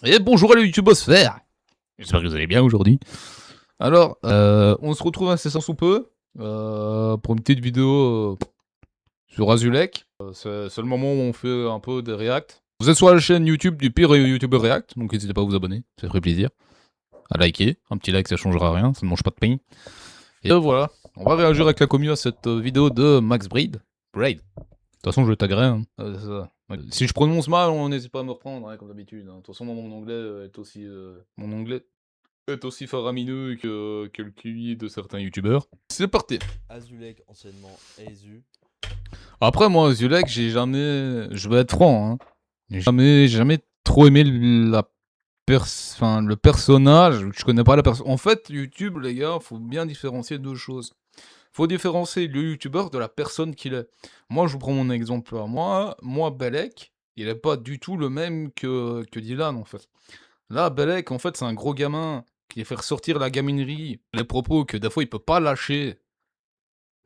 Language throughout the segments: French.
Et bonjour à la YouTubosphère. J'espère que vous allez bien aujourd'hui. Alors, on se retrouve incessamment sous peu pour une petite vidéo sur Azulek. C'est le moment où on fait un peu des reacts. Vous êtes sur la chaîne YouTube du pire YouTuber React, donc n'hésitez pas à vous abonner, ça ferait plaisir. À liker, un petit like ça changera rien, ça ne mange pas de pain. Et voilà, on va réagir avec la commu à cette vidéo de Max Braid. Braid. De toute façon, je le taguerai. Hein. Si je prononce mal, on n'hésite pas à me reprendre, hein, comme d'habitude. Hein. De toute façon, mon anglais est aussi faramineux que le QI de certains youtubeurs. C'est parti. Azulek, anciennement Aizu. Après, moi, Zulek, je vais être franc, hein. J'ai jamais trop aimé le personnage. Je connais pas la personne. En fait, YouTube, les gars, faut bien différencier deux choses. Faut différencier le youtubeur de la personne qu'il est. Moi, je vous prends mon exemple à moi. Moi, Belek, il est pas du tout le même que Dylan, en fait. Là, Belek, en fait, c'est un gros gamin qui fait ressortir la gaminerie, les propos que des fois il peut pas lâcher.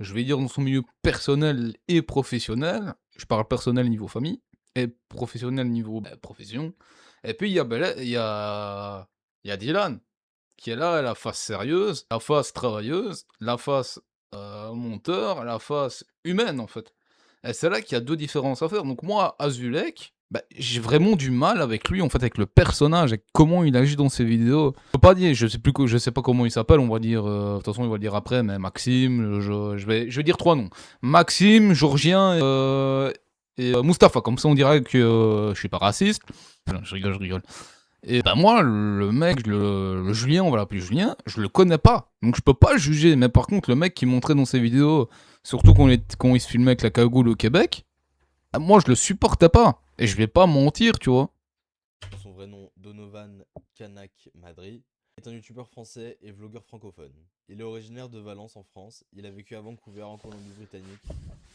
Je vais dire dans son milieu personnel et professionnel. Je parle personnel niveau famille et professionnel niveau profession. Et puis il y a Dylan qui est là, la face sérieuse, la face travailleuse, la face monteur, la face humaine en fait. Et c'est là qu'il y a deux différences à faire. Donc moi, Azulek, j'ai vraiment du mal avec lui en fait, avec le personnage, avec comment il agit dans ses vidéos. Je peux pas dire, je sais pas comment il s'appelle, on va dire, de toute façon il va le dire après, mais Maxime, je vais dire trois noms. Maxime, Georgien et Mustapha, comme ça on dirait que je suis pas raciste. Non, je rigole. Et bah moi, le mec, le Julien, on va l'appeler Julien, je le connais pas. Donc je peux pas le juger. Mais par contre, le mec qui montrait dans ses vidéos, surtout quand il se filmait avec la cagoule au Québec, moi je le supportais pas. Et je vais pas mentir, tu vois. Son vrai nom, Donovan Kanak Madri, est un youtubeur français et vlogueur francophone. Il est originaire de Valence en France. Il a vécu à Vancouver en Colombie-Britannique,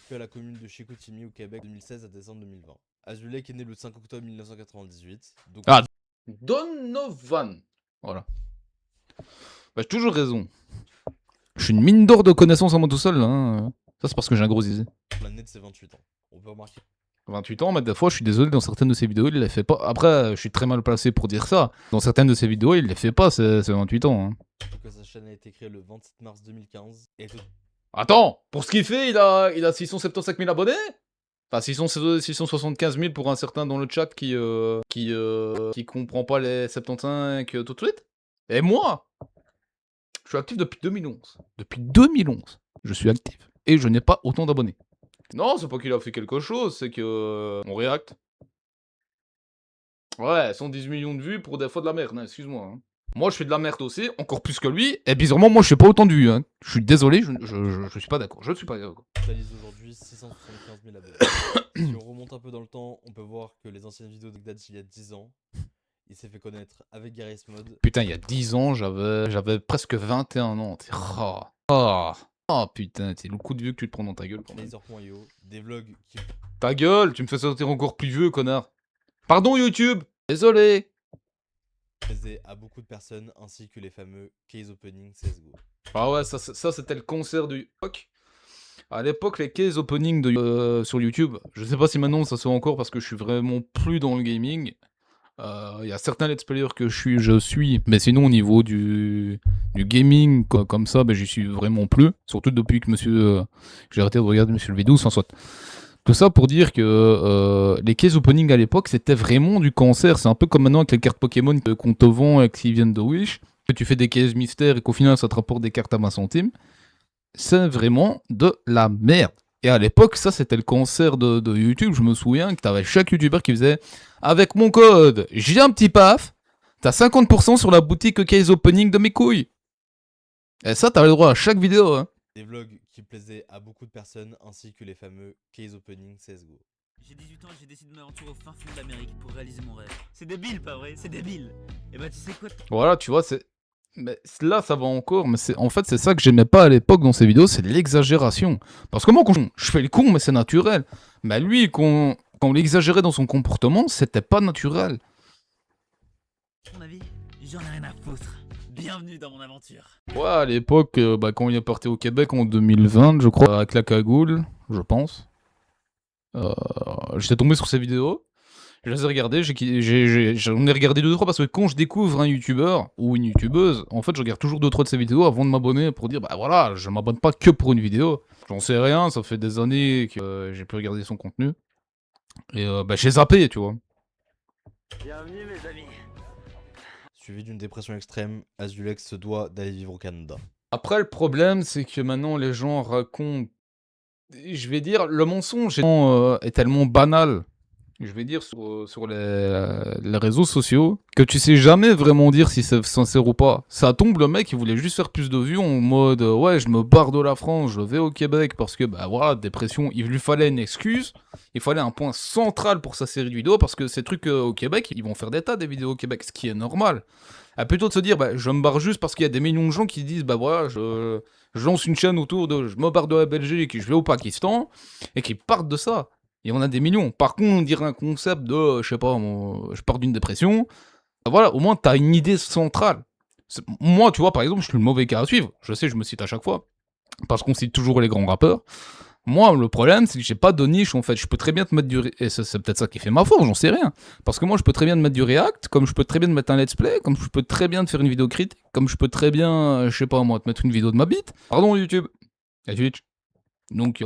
puis à la commune de Chicoutimi au Québec de 2016 à décembre 2020. Azulek est né le 5 octobre 1998. Donc Ah, Donovan. Voilà. Bah j'ai toujours raison. Je suis une mine d'or de connaissances en moi tout seul, hein. Ça c'est parce que j'ai un gros zizi. l'année de ses 28 ans. On peut remarquer 28 ans, mais des fois, je suis désolé, dans certaines de ses vidéos, il les fait pas. Après, je suis très mal placé pour dire ça. Dans certaines de ses vidéos, il les fait pas, c'est 28 ans. Hein. que sa chaîne a été créée le 27 mars 2015 et Attends, pour ce qu'il fait, il a 675 000 abonnés. Enfin, 675 000 pour un certain dans le chat qui comprend pas les 75 tout de suite. Et moi, je suis actif depuis 2011. Depuis 2011, je suis actif. Et je n'ai pas autant d'abonnés. Non, c'est pas qu'il a fait quelque chose, c'est que on réacte. Ouais, 110 millions de vues pour des fois de la merde, hein, excuse-moi. Hein. Moi, je fais de la merde aussi, encore plus que lui, et bizarrement, moi, je fais pas autant de vues. Hein. Je suis désolé, je suis pas d'accord. Je suis pas d'accord. totalise aujourd'hui 675 000 abonnés. Si on remonte un peu dans le temps, on peut voir que les anciennes vidéos datent d'il y a 10 ans. Il s'est fait connaître avec Garry's Mod. Putain, il y a 10 ans, j'avais presque 21 ans. Oh putain, c'est le coup de vieux que tu te prends dans ta gueule quand même. Laser.io, des vlogs qui Ta gueule, tu me fais sortir encore plus vieux, connard. Pardon YouTube, désolé. plaisaient à beaucoup de personnes, ainsi que les fameux case opening CSGO. Ah ouais, ça c'était le concert du rock. À l'époque, les case opening sur YouTube, je sais pas si maintenant ça se fait encore parce que je suis vraiment plus dans le gaming. Il y a certains let's players que je suis, mais sinon au niveau du gaming comme ça, j'y suis vraiment plus. Surtout depuis que j'ai arrêté de regarder Monsieur le Vidéo, sans soit. Tout ça pour dire que les case opening à l'époque, c'était vraiment du cancer. C'est un peu comme maintenant avec les cartes Pokémon qu'on te vend et qui viennent de Wish. Que tu fais des cases mystères et qu'au final ça te rapporte des cartes à 20 centimes. C'est vraiment de la merde. Et à l'époque, ça c'était le cancer de YouTube. Je me souviens que t'avais chaque YouTuber qui faisait avec mon code, j'ai un petit paf, t'as 50% sur la boutique case opening de mes couilles. Et ça, t'as le droit à chaque vidéo. Hein. Des vlogs qui plaisaient à beaucoup de personnes, ainsi que les fameux case opening CSGO. J'ai 18 ans et j'ai décidé de m'aventurer au fin fond de l'Amérique pour réaliser mon rêve. C'est débile, pas vrai? C'est débile. Et bah tu sais quoi? Voilà, tu vois, mais là, ça va encore, mais en fait, c'est ça que j'aimais pas à l'époque dans ces vidéos, c'est l'exagération. Parce que moi, quand je fais le con, mais c'est naturel. Mais lui, quand on l'exagérait dans son comportement, c'était pas naturel. À mon avis, j'en ai rien à foutre. Bienvenue dans mon aventure. Ouais, à l'époque, quand il est parti au Québec en 2020, je crois, avec la cagoule, je pense. J'étais tombé sur ses vidéos. Je les ai regardés, j'en ai regardé 2-3 parce que quand je découvre un youtubeur ou une youtubeuse, en fait, je regarde toujours 2-3 de ses vidéos avant de m'abonner pour dire, bah voilà, je m'abonne pas que pour une vidéo. J'en sais rien, ça fait des années que j'ai pu regarder son contenu. Et bah j'ai zappé, tu vois. Bienvenue mes amis. Suivi d'une dépression extrême, Azulex se doit d'aller vivre au Canada. Après, le problème, c'est que maintenant, les gens racontent... Je vais dire, le mensonge est tellement banal, je vais dire, sur les réseaux sociaux, que tu sais jamais vraiment dire si c'est sincère ou pas. Ça tombe, le mec, il voulait juste faire plus de vues en mode ouais, je me barre de la France, je vais au Québec parce que, bah voilà, dépression, il lui fallait une excuse, il fallait un point central pour sa série de vidéos parce que ces trucs au Québec, ils vont faire des tas des vidéos au Québec, ce qui est normal. Plutôt de se dire, bah, je me barre juste parce qu'il y a des millions de gens qui disent, bah voilà, je lance une chaîne autour de, je me barre de la Belgique et je vais au Pakistan, et qui partent de ça. Et on a des millions. Par contre, on dirait un concept de, je sais pas, moi, je pars d'une dépression. Bah voilà, au moins, t'as une idée centrale. Moi, tu vois, par exemple, je suis le mauvais cas à suivre. Je sais, je me cite à chaque fois. Parce qu'on cite toujours les grands rappeurs. Moi, le problème, c'est que j'ai pas de niche, en fait. Je peux très bien te mettre du... Et c'est peut-être ça qui fait ma force, j'en sais rien. Parce que moi, je peux très bien te mettre du React, comme je peux très bien te mettre un let's play, comme je peux très bien te faire une vidéo critique, comme je peux très bien, je sais pas moi, te mettre une vidéo de ma bite. Pardon, YouTube. Et Twitch. Donc,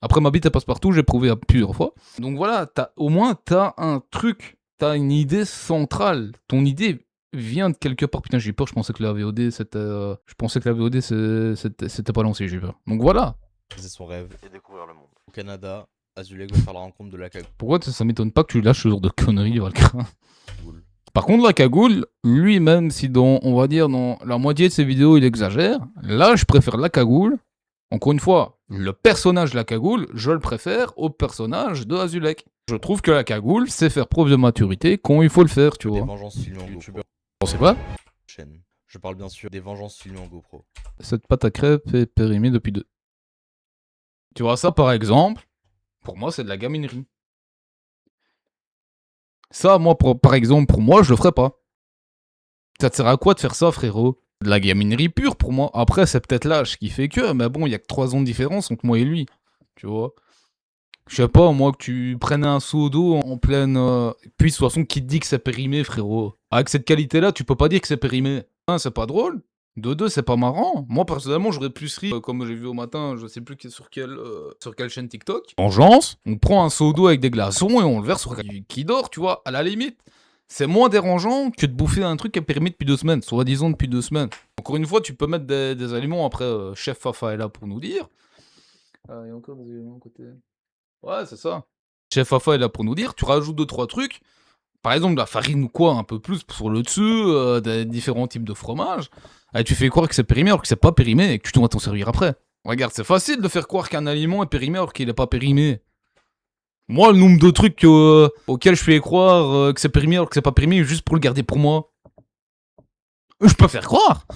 après, ma bite, elle passe partout, j'ai prouvé plusieurs fois. Donc voilà, au moins, t'as un truc, t'as une idée centrale. Ton idée vient de quelque part. Putain, j'ai eu peur, je pensais que la VOD, c'était... Je pensais que la VOD, c'était pas lancé, j'ai eu peur. Donc voilà. C'est son rêve et découvrir le monde. Au Canada, Azulex va faire la rencontre de la cagoule. Pourquoi ça m'étonne pas que tu lâches ce genre de conneries, Valkra? Par contre, la cagoule, lui-même, si on va dire, dans la moitié de ses vidéos, il exagère, là, je préfère la cagoule. Encore une fois, le personnage de la cagoule, je le préfère au personnage de Azulek. Je trouve que la cagoule, c'est faire preuve de maturité quand il faut le faire, tu Des vois. vengeances filmées en GoPro. On sait pas. Chaîne. Je parle bien sûr des vengeances filmées en GoPro. Cette pâte à crêpes est périmée depuis 2. Tu vois, ça, par exemple, pour moi, c'est de la gaminerie. Ça, moi, par exemple, pour moi, je le ferais pas. Ça te sert à quoi de faire ça, frérot? De la gaminerie pure pour moi. Après, c'est peut-être l'âge qui fait que, mais bon, il y a que 3 ans de différence entre moi et lui. Tu vois? Je sais pas, moi, que tu prennes un seau d'eau en pleine. Puis, de toute façon, qui te dit que c'est périmé, frérot? Avec cette qualité-là, tu peux pas dire que c'est périmé. Hein, c'est pas drôle. De deux, c'est pas marrant. Moi, personnellement, j'aurais plus ri, comme j'ai vu au matin, je sais plus sur quelle chaîne TikTok. Vengeance, on prend un seau d'eau avec des glaçons et on le verse sur quelqu'un qui dort, tu vois, à la limite. C'est moins dérangeant que de bouffer un truc qui est périmé depuis 2 semaines, soi-disant depuis 2 semaines. Encore une fois, tu peux mettre des aliments, après, Chef Fafa est là pour nous dire. Il y a encore des aliments à côté. Ouais, c'est ça. Chef Fafa est là pour nous dire, tu rajoutes 2-3 trucs, par exemple de la farine ou quoi, un peu plus sur le dessus, des différents types de fromages, et tu fais croire que c'est périmé alors que c'est pas périmé et que tu dois t'en servir après. Regarde, c'est facile de faire croire qu'un aliment est périmé alors qu'il est pas périmé. Moi, le nombre de trucs auxquels je fais croire que c'est périmé alors que c'est pas périmé juste pour le garder pour moi. Je peux faire croire.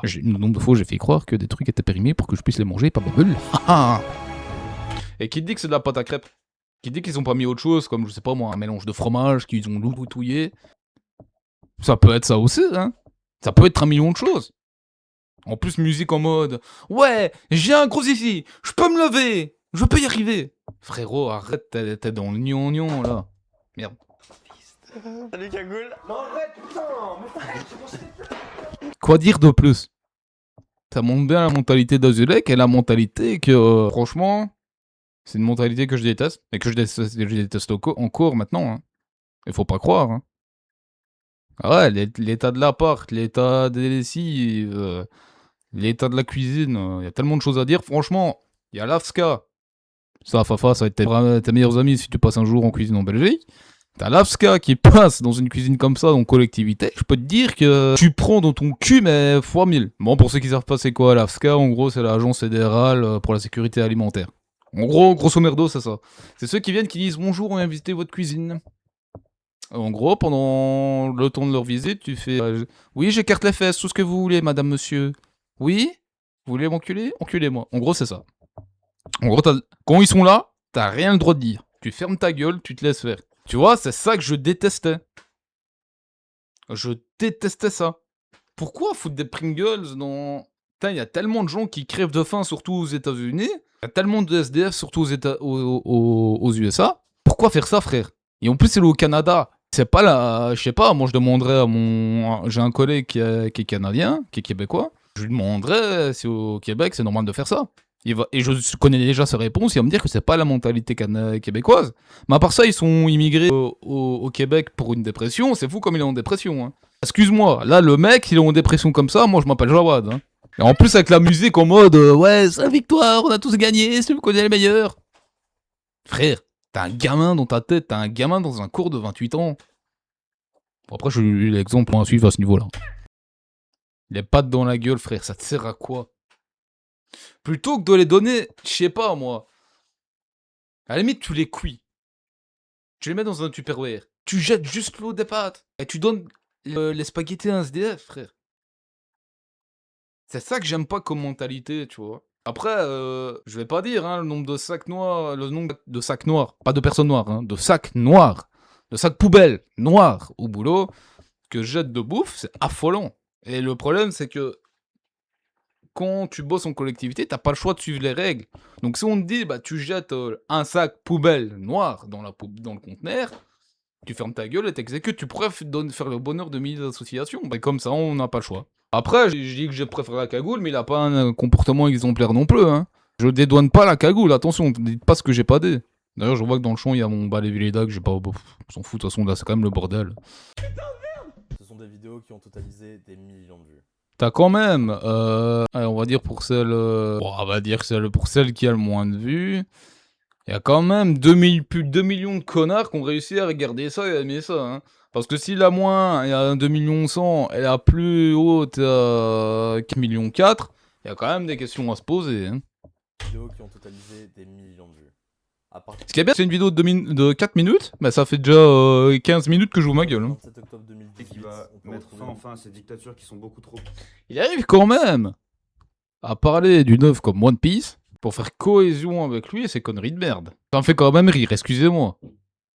Le nombre de fois où j'ai fait croire que des trucs étaient périmés pour que je puisse les manger, pas ma gueule. Et qui te dit que c'est de la pâte à crêpes? Qui te dit qu'ils ont pas mis autre chose, comme je sais pas moi, un mélange de fromage qu'ils ont loutouillé? Ça peut être ça aussi, hein. Ça peut être un million de choses. En plus, musique en mode ouais, j'ai un gros ici, je peux me lever, je peux y arriver. Frérot, arrête, t'es dans le gnangnan là. Merde. Salut cagoule. Non arrête putain. Quoi dire de plus? Ça montre bien la mentalité d'Azulek et la mentalité que, franchement, c'est une mentalité que je déteste. Et que je déteste encore maintenant. Hein. Il faut pas croire. Hein. Ah ouais, l'état de l'appart, l'état des lessives, l'état de la cuisine, il y a tellement de choses à dire. Franchement, il y a l'AFSCA. Ça, Fafa, ça va être tes meilleurs amis si tu passes un jour en cuisine en Belgique. T'as l'AFSCA qui passe dans une cuisine comme ça, dans collectivité. Je peux te dire que tu prends dans ton cul, mais fois 1000. Bon, pour ceux qui savent pas c'est quoi l'AFSCA, en gros, c'est l'agence fédérale pour la sécurité alimentaire. En gros, grosso merdo, c'est ça. C'est ceux qui viennent qui disent bonjour, on vient visiter votre cuisine. En gros, pendant le temps de leur visite, tu fais oui, j'écarte les fesses, tout ce que vous voulez, madame, monsieur. Oui? Vous voulez m'enculer? Enculez-moi. En gros, c'est ça. En gros, quand ils sont là, t'as rien le droit de dire. Tu fermes ta gueule, tu te laisses faire. Tu vois, c'est ça que je détestais. Je détestais ça. Pourquoi foutre des Pringles dans... Putain, il y a tellement de gens qui crèvent de faim, surtout aux États-Unis. Il y a tellement de SDF, surtout aux USA. Pourquoi faire ça, frère? Et en plus, c'est au Canada. C'est pas la... Je sais pas, moi je demanderais à mon... J'ai un collègue qui est canadien, qui est québécois. Je lui demanderais si au Québec c'est normal de faire ça. Et je connais déjà sa réponse, il va me dire que c'est pas la mentalité québécoise. Mais à part ça, ils sont immigrés au Québec pour une dépression, c'est fou comme il est en dépression. Hein. Excuse-moi, là le mec, il est en dépression comme ça, moi je m'appelle Jawad. Hein. Et en plus avec la musique en mode ouais, c'est la victoire, on a tous gagné, c'est vous qui êtes les meilleurs. Frère, t'as un gamin dans ta tête, t'as un gamin dans un cours de 28 ans. Bon, après, je lui ai eu l'exemple pour un suivre à ce niveau-là. Les pattes dans la gueule, frère, ça te sert à quoi? Plutôt que de les donner, je sais pas moi. À la limite, tu les cuis. Tu les mets dans un Tupperware. Tu jettes juste l'eau des pâtes. Et tu donnes les spaghettis à un SDF, frère. C'est ça que j'aime pas comme mentalité, tu vois. Après, je vais pas dire hein, le nombre de sacs noirs, le nombre de sacs noirs, pas de personnes noires, hein, de sacs noirs, de sacs poubelles noirs au boulot que je jette de bouffe, c'est affolant. Et le problème, c'est que quand tu bosses en collectivité, t'as pas le choix de suivre les règles. Donc si on te dit, bah tu jettes un sac poubelle noir dans le conteneur, tu fermes ta gueule et t'exécutes. Tu pourrais faire le bonheur de milliers d'associations. Bah, comme ça, on n'a pas le choix. Après, je dis que je préfère la cagoule, mais il a pas un comportement exemplaire non plus. Hein. Je dédouane pas la cagoule, attention, ne dites pas ce que j'ai pas dit. D'ailleurs, je vois que dans le champ, il y a mon balai Villeda que j'ai pas... On s'en fout, de toute façon, là, c'est quand même le bordel. Ce sont des vidéos qui ont totalisé des millions de vues. T'as quand même, allez, on va dire pour celle... on va dire pour celle qui a le moins de vues... Il y a quand même plus de 2 millions de connards qui ont réussi à regarder ça et à aimer ça. Hein. Parce que si la moins, il y a 2 millions 100, et la plus haute, 4 millions 4, il y a quand même des questions à se poser. Hein. Vidéos qui ont totalisé des millions de vues. Ce qui est bien, c'est une vidéo de 4 minutes, mais ça fait déjà 15 minutes que je joue ma gueule. Hein. 27 octobre 2018, Et qui va mettre fin enfin à ces dictatures qui sont beaucoup trop... Il arrive quand même à parler d'une œuvre comme One Piece pour faire cohésion avec lui et ses conneries de merde. Ça me fait quand même rire, excusez-moi.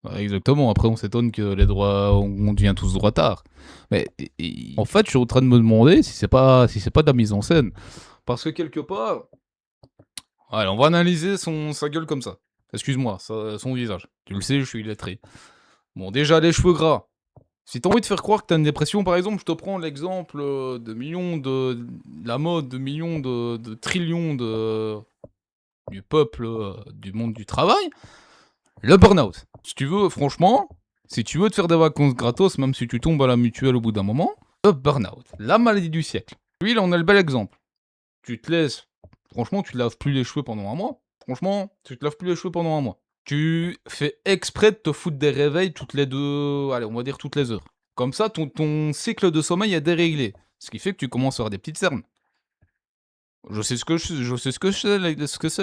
Ouais, exactement, après on s'étonne que les droits, on devient tous droitards. Mais en fait, je suis en train de me demander si c'est pas de la mise en scène. Parce que quelque part... Allez, on va analyser sa gueule comme ça. Excuse-moi, son visage. Tu le sais, je suis illettré. Bon, déjà, les cheveux gras. Si t'as envie de faire croire que t'as une dépression, par exemple, je te prends l'exemple de millions de... La mode de millions de trillions du peuple, du monde du travail. Le burn-out. Si tu veux, franchement, si tu veux te faire des vacances gratos, même si tu tombes à la mutuelle au bout d'un moment, le burn-out. La maladie du siècle. Lui, là, on a le bel exemple. Tu te laisses... Franchement, tu te laves plus les cheveux pendant un mois. Franchement, tu te laves plus les cheveux pendant un mois. Tu fais exprès de te foutre des réveils toutes les deux... Allez, on va dire toutes les heures. Comme ça, ton cycle de sommeil est déréglé. Ce qui fait que tu commences à avoir des petites cernes. Je sais ce que c'est,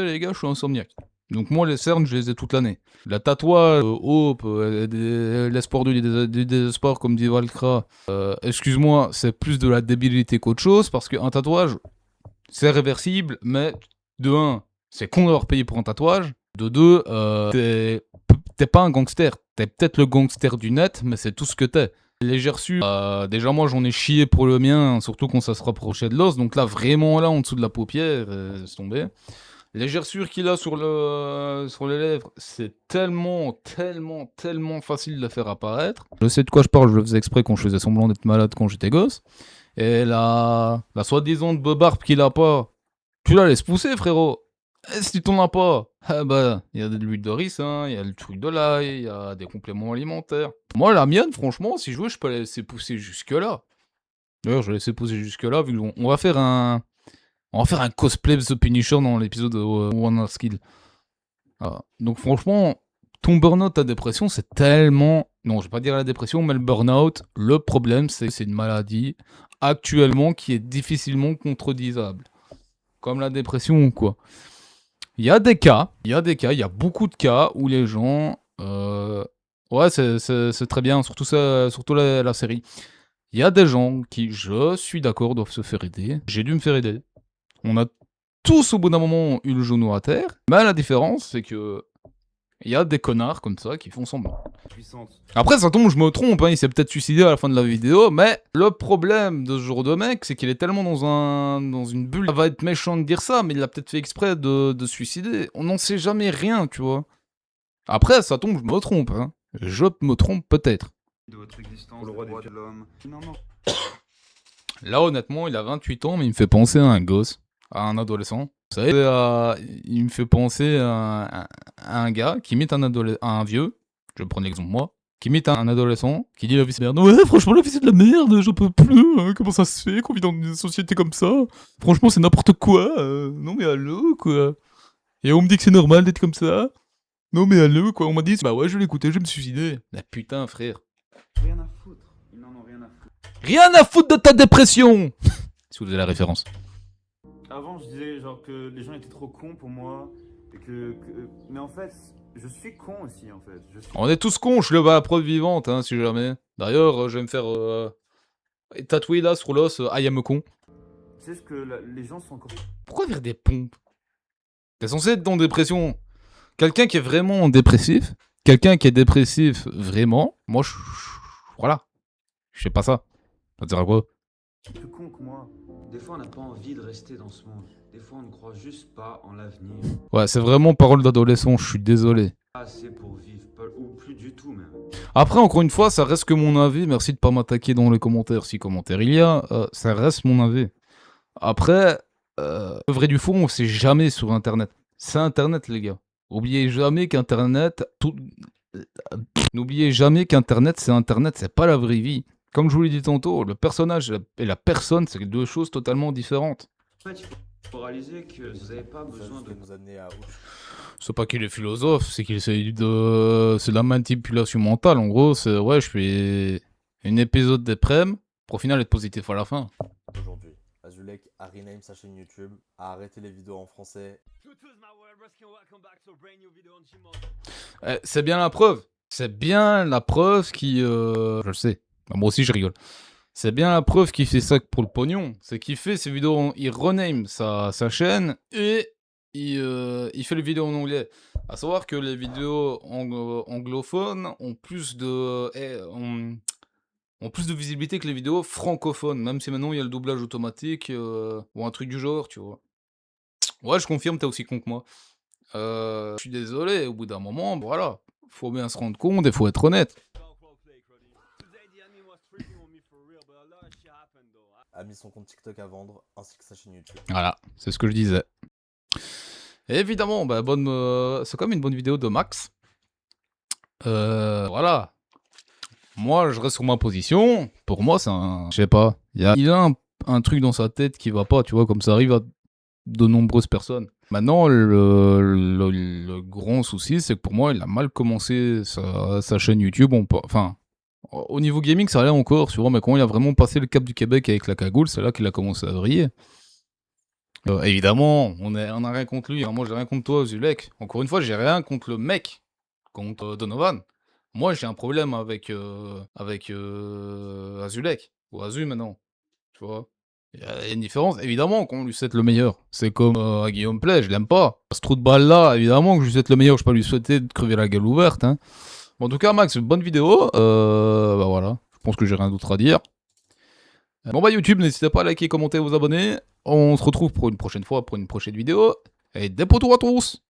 les gars, je suis insomniaque. Donc moi, les cernes, je les ai toute l'année. La tatouage, hope, l'espoir du désespoir, comme dit Valkra, excuse-moi, c'est plus de la débilité qu'autre chose, parce qu'un tatouage, c'est réversible, mais de 1, c'est con d'avoir payé pour un tatouage. De 2, t'es pas un gangster. T'es peut-être le gangster du net, mais c'est tout ce que t'es. Les gerçures, déjà moi j'en ai chié pour le mien, surtout quand ça se rapprochait de l'os, donc là vraiment là en dessous de la paupière, c'est tombé. Les gerçures qu'il a sur les lèvres, c'est tellement facile de les faire apparaître. Je sais de quoi je parle, je le faisais exprès quand je faisais semblant d'être malade quand j'étais gosse. Et la soi-disant barbe qu'il a pas, tu la laisses pousser frérot. Et si tu t'en as pas, bah, il y a de l'huile de ricin, il y a le truc de l'ail, il y a des compléments alimentaires. Moi, la mienne, franchement, si je veux, je peux la laisser pousser jusque-là. D'ailleurs, je vais laisser pousser jusque-là, vu qu'on va faire un... On va faire un cosplay de The Punisher dans l'épisode de One Skill. Voilà. Donc franchement, ton burn-out, ta dépression, c'est tellement... Non, je vais pas dire la dépression, mais le burn-out, le problème, c'est que c'est une maladie, actuellement, qui est difficilement contredisable. Comme la dépression ou quoi. Il y a des cas, il y a beaucoup de cas où les gens... Ouais, c'est très bien, surtout la série. Il y a des gens qui, je suis d'accord, doivent se faire aider. J'ai dû me faire aider. On a tous, au bout d'un moment, eu le genou à terre. Mais la différence, c'est que... Il y a des connards comme ça qui font semblant. Puissante. Après, ça tombe, je me trompe, hein, il s'est peut-être suicidé à la fin de la vidéo, mais le problème de ce genre de mec, c'est qu'il est tellement dans une bulle. Ça va être méchant de dire ça, mais il a peut-être fait exprès de se suicider. On n'en sait jamais rien, tu vois. Après, ça tombe, je me trompe, hein. Je me trompe peut-être. De votre existence, Pour le des roi droits des de l'homme. Non, non. Là, honnêtement, il a 28 ans, mais il me fait penser à un gosse, à un adolescent. Vous savez, il me fait penser à un gars qui imite un vieux, je vais prendre l'exemple moi, qui imite un adolescent, qui dit la vie c'est merde. Ouais, franchement, la vie c'est de la merde, j'en peux plus, hein, comment ça se fait qu'on vit dans une société comme ça? Franchement, c'est n'importe quoi, non mais allô, quoi. Et on me dit que c'est normal d'être comme ça? Non mais allô, quoi, on m'a dit, bah ouais, je l'ai écouté, je vais me suicider. Ah putain, frère. Rien à foutre. Ils n'en ont rien à foutre. Rien à foutre de ta dépression! Si vous avez la référence. Avant, je disais genre que les gens étaient trop cons pour moi. Et Mais en fait, je suis con aussi, en fait. On est tous cons, je le vois à la preuve vivante, hein, si jamais. D'ailleurs, je vais me faire tatouer là sur l'os, I am a con. Tu sais ce que les gens sont encore... Pourquoi faire des pompes? T'es censé être en dépression. Quelqu'un qui est vraiment dépressif, quelqu'un qui est dépressif vraiment, moi voilà. Je sais pas ça. Ça te dire à quoi? plus cons que moi. Des fois, on n'a pas envie de rester dans ce monde. Des fois, on ne croit juste pas en l'avenir. Ouais, c'est vraiment parole d'adolescent, je suis désolé. Pas assez pour vivre, ou plus du tout même. Après, encore une fois, ça reste que mon avis. Merci de pas m'attaquer dans les commentaires si commentaires il y a. Ça reste mon avis. Après, le vrai du fond, c'est jamais sur Internet. C'est Internet, les gars. Oubliez jamais qu'Internet... N'oubliez jamais qu'Internet, c'est pas la vraie vie. Comme je vous l'ai dit tantôt, le personnage et la personne, c'est deux choses totalement différentes. En fait, il faut réaliser que vous n'avez pas besoin de... nous amener à... C'est pas qu'il est philosophe, c'est qu'il essaye de... C'est de la manipulation mentale, en gros. C'est, ouais, je fais un épisode d'épreuve pour au final être positif à la fin. Aujourd'hui, Azulek a rename sa chaîne YouTube, a arrêté les vidéos en français. C'est bien la preuve. C'est bien la preuve qui... Je le sais. Bah, moi aussi, je rigole. C'est bien la preuve qu'il fait ça pour le pognon. C'est qu'il fait ses vidéos... Il rename sa chaîne et il fait les vidéos en anglais. À savoir que les vidéos anglophones ont plus de... ont plus de visibilité que les vidéos francophones. Même si maintenant, il y a le doublage automatique ou un truc du genre, tu vois. Ouais, je confirme, t'es aussi con que moi. Je suis désolé, au bout d'un moment, voilà. Faut bien se rendre compte et faut être honnête. A mis son compte TikTok à vendre, ainsi que sa chaîne YouTube. Voilà, c'est ce que je disais. Et évidemment, bah, c'est quand même une bonne vidéo de Max. Voilà. Moi, je reste sur ma position. Pour moi, c'est un... Je sais pas. Il a un truc dans sa tête qui va pas, tu vois, comme ça arrive à de nombreuses personnes. Maintenant, le grand souci, c'est que pour moi, il a mal commencé sa chaîne YouTube. Enfin, au niveau gaming, ça allait encore, tu vois, mais quand il a vraiment passé le cap du Québec avec la cagoule, c'est là qu'il a commencé à vriller. Évidemment, on a rien contre lui. Hein. Moi, j'ai rien contre toi, Zulek. Encore une fois, j'ai rien contre le mec, contre Donovan. Moi, j'ai un problème avec Azulek, ou Azu maintenant, tu vois. Il y a une différence, évidemment, qu'on lui souhaite le meilleur. C'est comme à Guillaume Play, je l'aime pas. Ce trou de balle là, évidemment que je lui souhaite le meilleur, je peux pas lui souhaiter de crever la gueule ouverte. Hein. Bon, en tout cas, Max, une bonne vidéo. Bah voilà, je pense que j'ai rien d'autre à dire. Bon bah YouTube, n'hésitez pas à liker, commenter, vous abonner. On se retrouve pour une prochaine fois, pour une prochaine vidéo. Et des potos à tous!